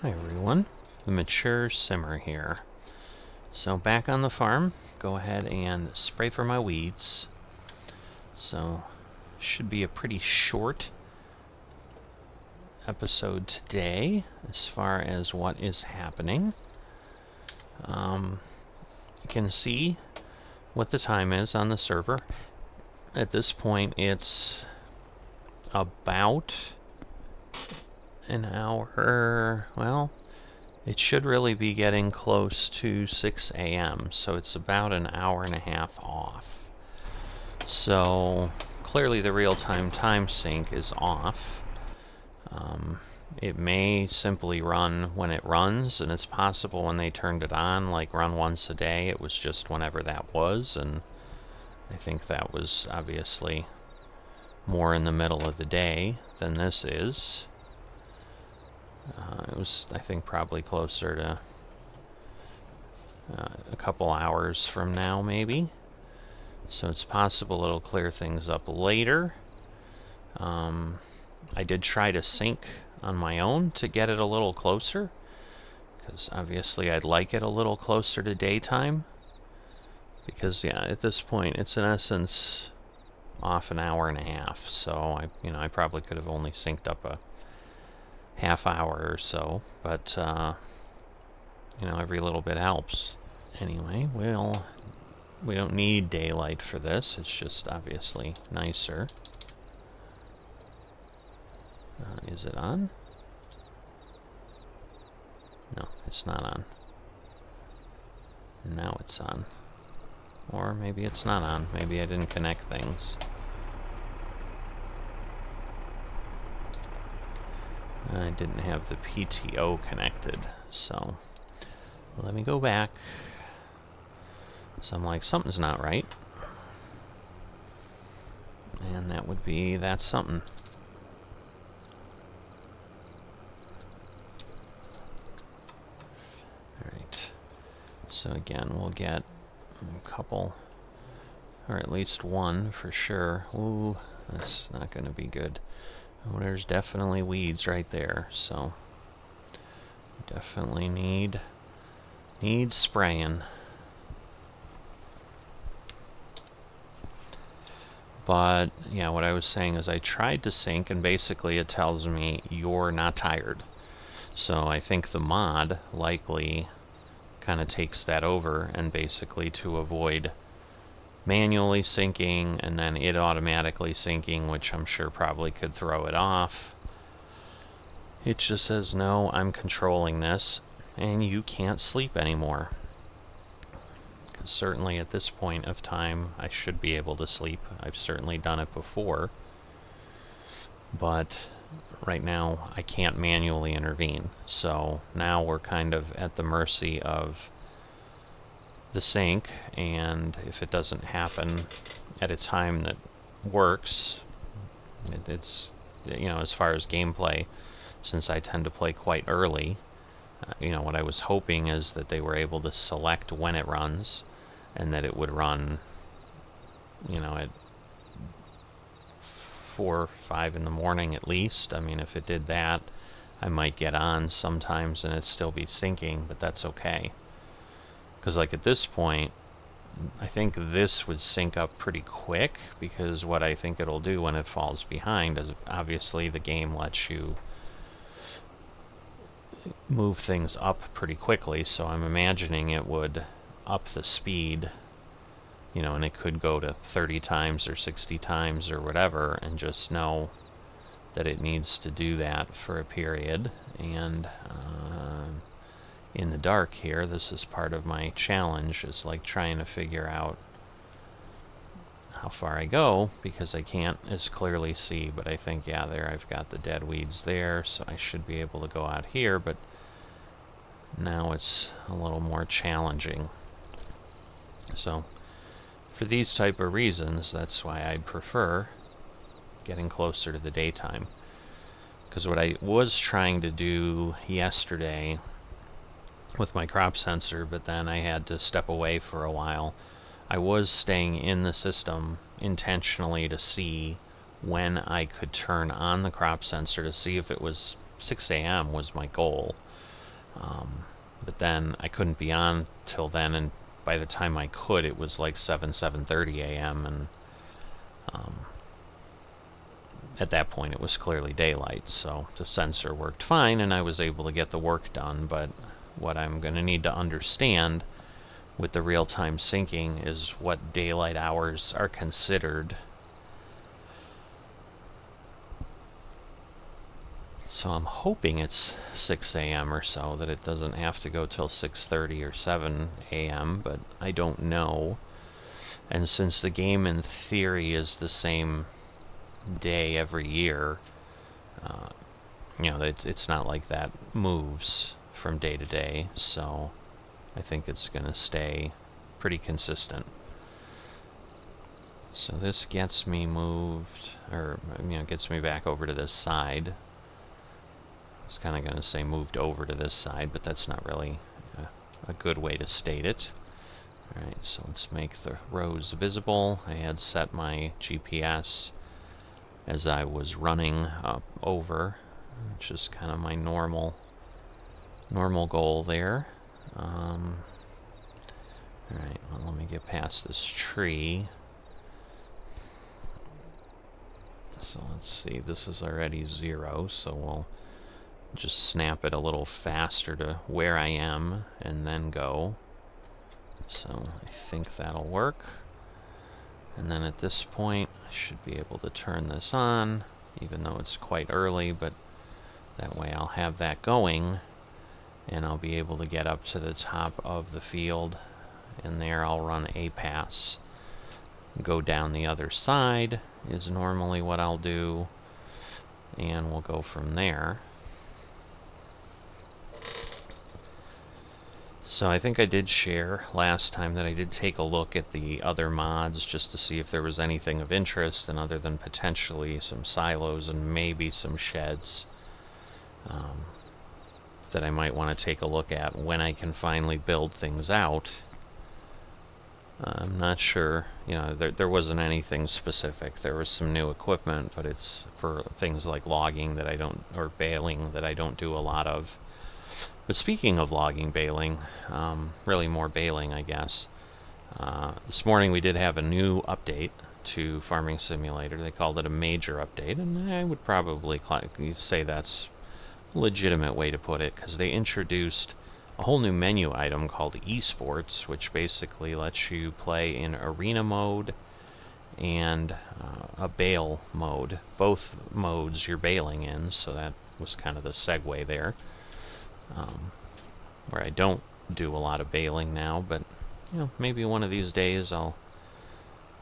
Hi everyone, the Mature Simmer here. So back on the farm, go ahead and spray for my weeds. So should be a pretty short episode today as far as what is happening. You can see what the time is on the server. At this point it's about an hour, well, it should really be getting close to 6 a.m., so it's about an hour and a half off. So clearly the real-time time sync is off. It may simply run when it runs, and it's possible when they turned it on, like run once a day, it was just whenever that was, and I think that was obviously more in the middle of the day than this is. It was, I think, probably closer to a couple hours from now, maybe. So it's possible it'll clear things up later. I did try to sync on my own to get it a little closer, because obviously I'd like it a little closer to daytime. Because, yeah, at this point, it's in essence off an hour and a half. So, I probably could have only synced up a half hour or so, but every little bit helps. Anyway, we don't need daylight for this. It's just obviously nicer. Is it on? No, it's not on. And now it's on. Or maybe it's not on. Maybe I didn't connect things. I didn't have the PTO connected, so let me go back. So I'm like, something's not right. And that would be that something. Alright. So again, we'll get a couple, or at least one for sure. Ooh, that's not going to be good. Oh, there's definitely weeds right there, so definitely need spraying. But yeah, what I was saying is I tried to sync, and basically it tells me you're not tired. So I think the mod likely kind of takes that over, and basically to avoid manually syncing and then it automatically syncing, which I'm sure probably could throw it off, it just says, no, I'm controlling this and you can't sleep anymore. Because certainly at this point of time I should be able to sleep. I've certainly done it before, but right now I can't manually intervene. So now we're kind of at the mercy of the sync, and if it doesn't happen at a time that works, it's, as far as gameplay, since I tend to play quite early, what I was hoping is that they were able to select when it runs, and that it would run, at 4 or 5 in the morning at least. I mean, if it did that, I might get on sometimes and it'd still be syncing, but that's okay. Because, like, at this point, I think this would sync up pretty quick, because what I think it'll do when it falls behind is obviously the game lets you move things up pretty quickly, so I'm imagining it would up the speed, and it could go to 30 times or 60 times or whatever, and just know that it needs to do that for a period. And in the dark here, this is part of my challenge, is like trying to figure out how far I go, because I can't as clearly see. But I think, yeah, there I've got the dead weeds there, so I should be able to go out here, but now it's a little more challenging. So for these type of reasons, that's why I'd prefer getting closer to the daytime. Because what I was trying to do yesterday with my crop sensor, but then I had to step away for a while, I was staying in the system intentionally to see when I could turn on the crop sensor, to see if it was 6 a.m. was my goal. But then I couldn't be on till then, and by the time I could, it was like 7:30 a.m., and at that point it was clearly daylight, so the sensor worked fine and I was able to get the work done. But what I'm going to need to understand with the real-time syncing is what daylight hours are considered. So I'm hoping it's 6 a.m. or so, that it doesn't have to go till 6:30 or 7 a.m., but I don't know. And since the game in theory is the same day every year, it's not like that moves from day to day, so I think it's going to stay pretty consistent. So this gets me moved, or gets me back over to this side. I was kind of going to say moved over to this side, but that's not really a good way to state it. Alright, so let's make the rows visible. I had set my GPS as I was running over, which is kind of my normal goal there. Alright, well, let me get past this tree. So let's see, this is already 0, so we'll just snap it a little faster to where I am and then go. So I think that'll work. And then at this point I should be able to turn this on, even though it's quite early, but that way I'll have that going and I'll be able to get up to the top of the field, and there I'll run a pass. Go down the other side is normally what I'll do, and we'll go from there. So I think I did share last time that I did take a look at the other mods just to see if there was anything of interest, and other than potentially some silos and maybe some sheds that I might want to take a look at when I can finally build things out. I'm not sure, there wasn't anything specific. There was some new equipment, but it's for things like logging that I don't, or baling that I don't do a lot of. But speaking of logging, baling, really more baling, I guess. This morning we did have a new update to Farming Simulator. They called it a major update, and I would probably say that's a legitimate way to put it, because they introduced a whole new menu item called Esports, which basically lets you play in arena mode and a bale mode. Both modes you're baling in, so that was kind of the segue there. Where I don't do a lot of baling now, but maybe one of these days I'll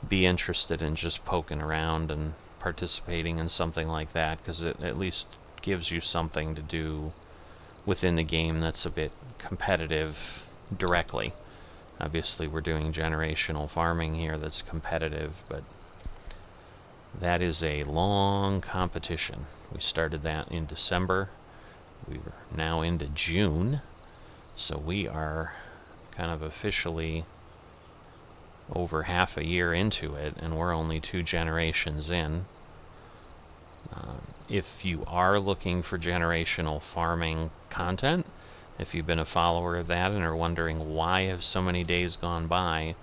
be interested in just poking around and participating in something like that, because it at least gives you something to do within the game that's a bit competitive directly. Obviously we're doing generational farming here that's competitive, but that is a long competition. We started that in December. We're now into June, so we are kind of officially over half a year into it, and we're only 2 generations in. If you are looking for generational farming content, if you've been a follower of that and are wondering why have so many days gone by,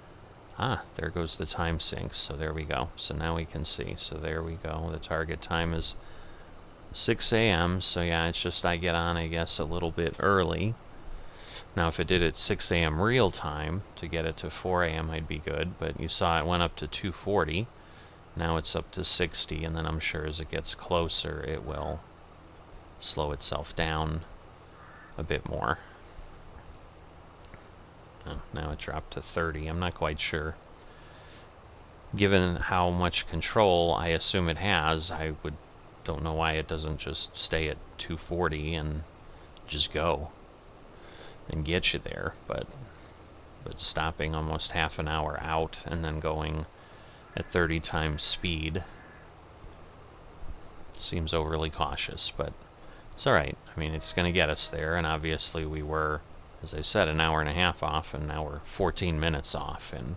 there goes the time sync. So there we go. So now we can see. So there we go. The target time is 6 a.m. So yeah, it's just I get on, I guess, a little bit early. Now if it did at 6 a.m. real time, to get it to 4 a.m. I'd be good, but you saw it went up to 240. Now it's up to 60, and then I'm sure as it gets closer it will slow itself down a bit more. Oh, now it dropped to 30. I'm not quite sure. Given how much control I assume it has, don't know why it doesn't just stay at 240 and just go and get you there, but stopping almost half an hour out and then going at 30 times speed seems overly cautious, but it's alright. I mean, it's going to get us there, and obviously we were, as I said, an hour and a half off, and now we're 14 minutes off, and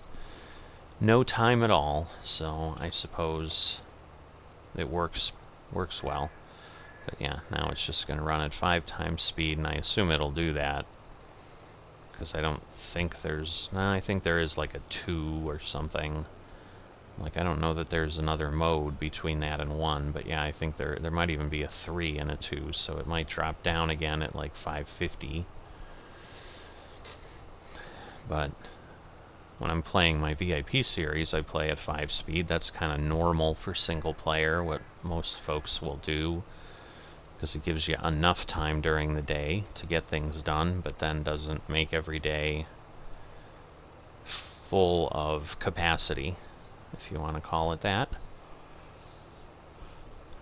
no time at all, so I suppose it works well. But yeah, now it's just going to run at 5 times speed, and I assume it'll do that. Because I don't think there's... Nah, I think there is like a 2 or something. Like, I don't know that there's another mode between that and 1, but yeah, I think there might even be a 3 and a 2, so it might drop down again at like 550. But when I'm playing my VIP series, I play at 5 speed. That's kind of normal for single player, what most folks will do, because it gives you enough time during the day to get things done, but then doesn't make every day full of capacity, if you want to call it that.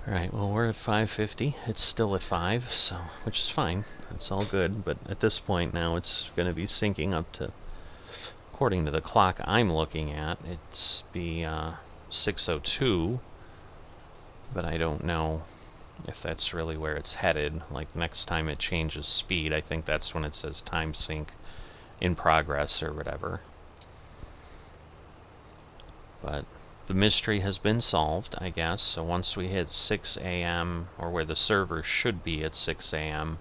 Alright, well, we're at 550. It's still at 5, so which is fine. It's all good, but at this point now it's going to be syncing up to, according to the clock I'm looking at, it's be 6:02, but I don't know if that's really where it's headed. Like, next time it changes speed, I think that's when it says time sync in progress or whatever. But the mystery has been solved, I guess. So once we hit 6 a.m., or where the server should be at 6 a.m.,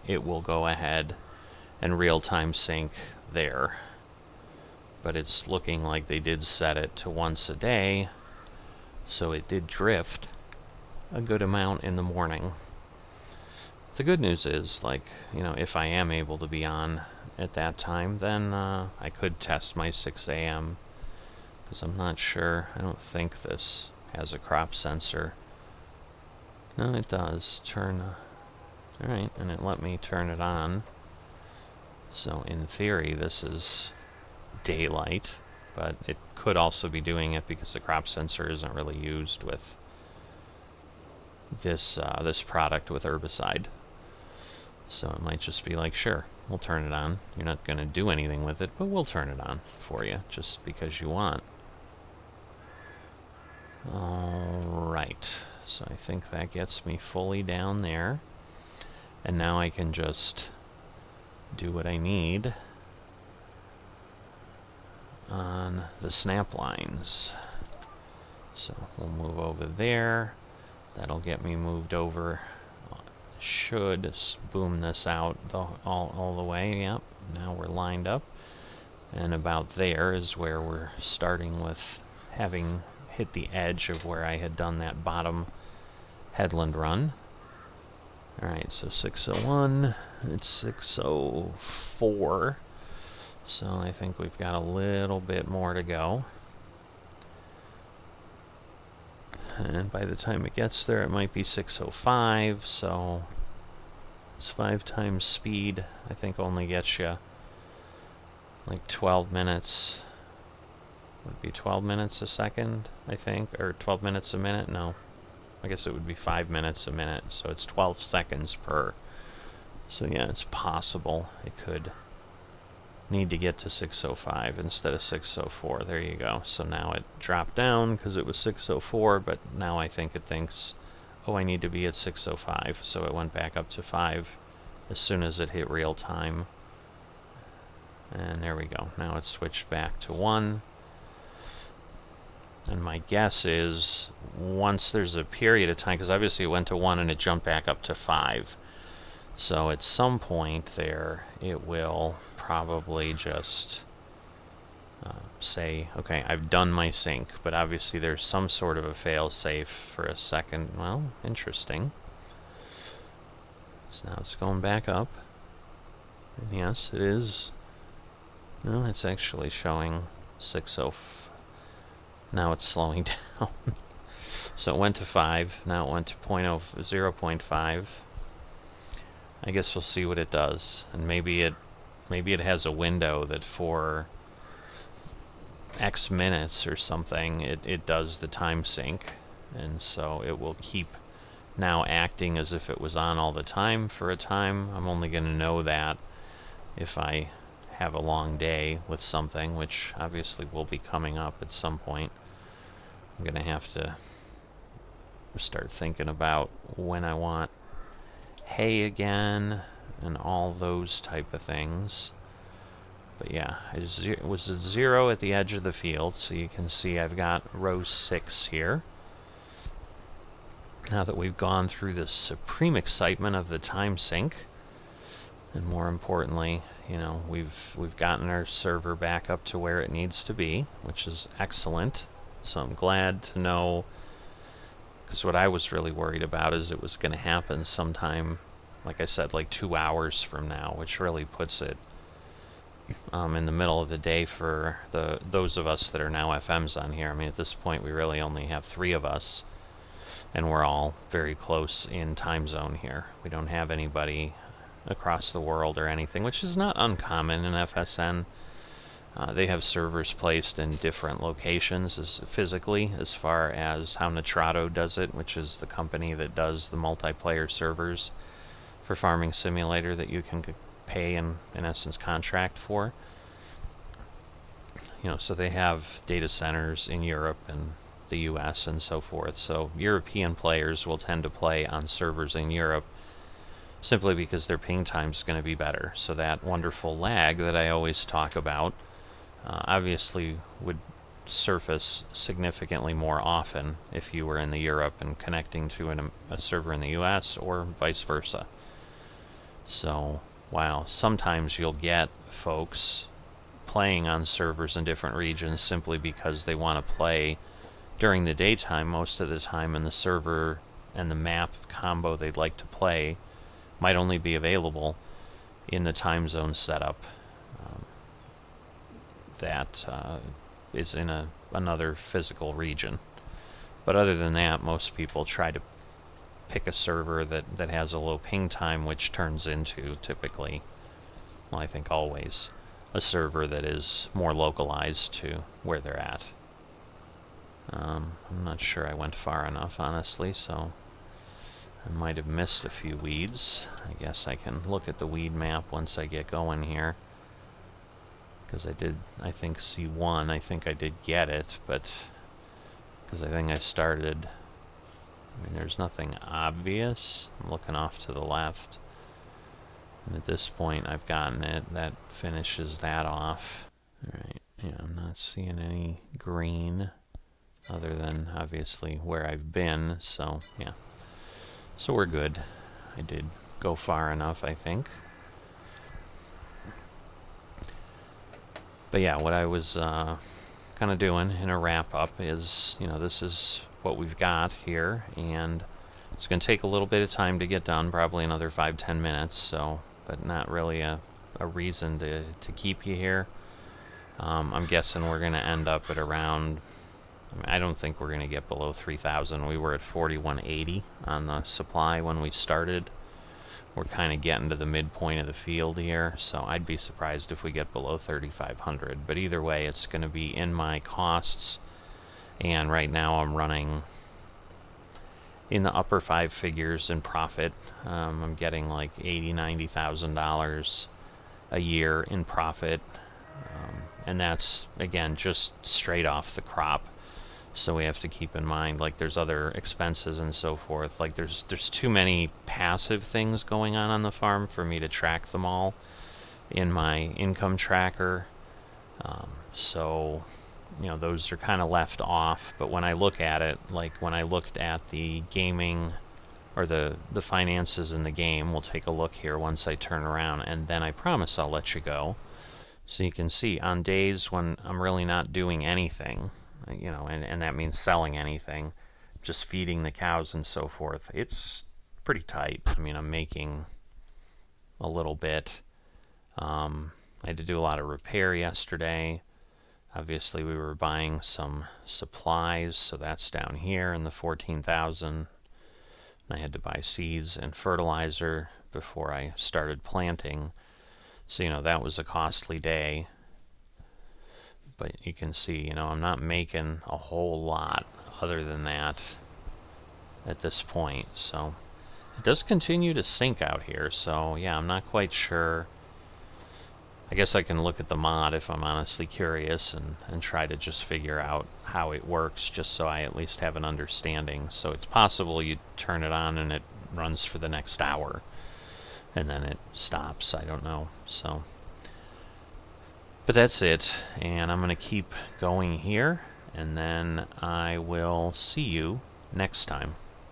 it will go ahead and real-time sync there. But it's looking like they did set it to once a day, so it did drift a good amount in the morning. The good news is, like, you know, if I am able to be on at that time, then I could test my 6 a.m., because I'm not sure. I don't think this has a crop sensor. No, it does. Alright, and it let me turn it on. So in theory, this is daylight, but it could also be doing it because the crop sensor isn't really used with this this product with herbicide. So it might just be like, sure, we'll turn it on. You're not going to do anything with it, but we'll turn it on for you, just because you want. Alright, so I think that gets me fully down there. And now I can just do what I need on the snap lines. So we'll move over there. That'll get me moved over. Should boom this out all the way. Yep, now we're lined up. And about there is where we're starting with having hit the edge of where I had done that bottom headland run. Alright, so 6:01, it's 6:04, so I think we've got a little bit more to go. And by the time it gets there, it might be 6:05, so it's 5 times speed. I think only gets you like 12 minutes. Would be 12 minutes a second, I think, or 12 minutes a minute? No, I guess it would be 5 minutes a minute, so it's 12 seconds per. So yeah, it's possible it could need to get to 6:05 instead of 6:04. There you go. So now it dropped down because it was 6:04, but now I think it thinks, oh, I need to be at 6:05, so it went back up to 5 as soon as it hit real time. And there we go. Now it's switched back to 1. And my guess is, once there's a period of time, because obviously it went to 1 and it jumped back up to 5. So at some point there, it will probably just say, okay, I've done my sync, but obviously there's some sort of a fail-safe for a second. Well, interesting. So now it's going back up. And yes, it is. No, it's actually showing 6:05. Now it's slowing down. So it went to 5, now it went to 0.5. I guess we'll see what it does. And maybe it has a window that for X minutes or something, it does the time sync. And so it will keep now acting as if it was on all the time for a time. I'm only going to know that if I have a long day with something, which obviously will be coming up at some point. I'm going to have to start thinking about when I want hay again and all those type of things. But yeah, it was at 0 at the edge of the field, so you can see I've got row 6 here. now that we've gone through the supreme excitement of the time sync, and more importantly, you know, we've gotten our server back up to where it needs to be, which is excellent. So I'm glad to know, because what I was really worried about is it was going to happen sometime, like I said, like 2 hours from now, which really puts it in the middle of the day for those of us that are now FMs on here. I mean, at this point, we really only have 3 of us, and we're all very close in time zone here. We don't have anybody across the world or anything, which is not uncommon in FSN. They have servers placed in different locations physically, as far as how Nitrado does it, which is the company that does the multiplayer servers for Farming Simulator that you can pay and, in essence, contract for. You know, so they have data centers in Europe and the US and so forth. So European players will tend to play on servers in Europe simply because their ping time is going to be better. So that wonderful lag that I always talk about obviously would surface significantly more often if you were in the Europe and connecting to a server in the US, or vice versa. So while sometimes you'll get folks playing on servers in different regions simply because they want to play during the daytime, most of the time, and the server and the map combo they'd like to play might only be available in the time zone setup that is in another physical region. But other than that, most people try to pick a server that has a low ping time, which turns into typically, well, I think always, a server that is more localized to where they're at. I'm not sure I went far enough, honestly, so I might have missed a few weeds. I guess I can look at the weed map once I get going here, because I think, see one. I think I did get it, but because I think I started, I mean, there's nothing obvious. I'm looking off to the left, and at this point I've gotten it. That finishes that off. Alright, yeah, I'm not seeing any green other than obviously where I've been, so yeah. So we're good. I did go far enough, I think. But yeah, what I was kind of doing in a wrap-up is, you know, this is what we've got here, and it's going to take a little bit of time to get done, probably another 5-10 minutes, so, but not really a reason to keep you here. I'm guessing we're going to end up at around, I mean, I don't think we're going to get below 3,000. We were at 4,180 on the supply when we started. We're kind of getting to the midpoint of the field here, so I'd be surprised if we get below 3,500. But either way, it's going to be in my costs, and right now I'm running in the upper 5 figures in profit. I'm getting like $80,000-$90,000 a year in profit, and that's, again, just straight off the crop. So we have to keep in mind, like, there's other expenses and so forth. Like, there's too many passive things going on the farm for me to track them all in my income tracker. So, you know, those are kind of left off. But when I look at it, like when I looked at the gaming or the finances in the game, we'll take a look here once I turn around, and then I promise I'll let you go. So you can see on days when I'm really not doing anything, you know, and that means selling anything, just feeding the cows and so forth, it's pretty tight. I mean, I'm making a little bit. I had to do a lot of repair yesterday. Obviously, we were buying some supplies, so that's down here in the 14,000. I had to buy seeds and fertilizer before I started planting. So, you know, that was a costly day. But you can see, you know, I'm not making a whole lot other than that at this point. So it does continue to sink out here. So yeah, I'm not quite sure. I guess I can look at the mod if I'm honestly curious and try to just figure out how it works, just so I at least have an understanding. So it's possible you turn it on and it runs for the next hour and then it stops. I don't know. So, but that's it, and I'm going to keep going here, and then I will see you next time.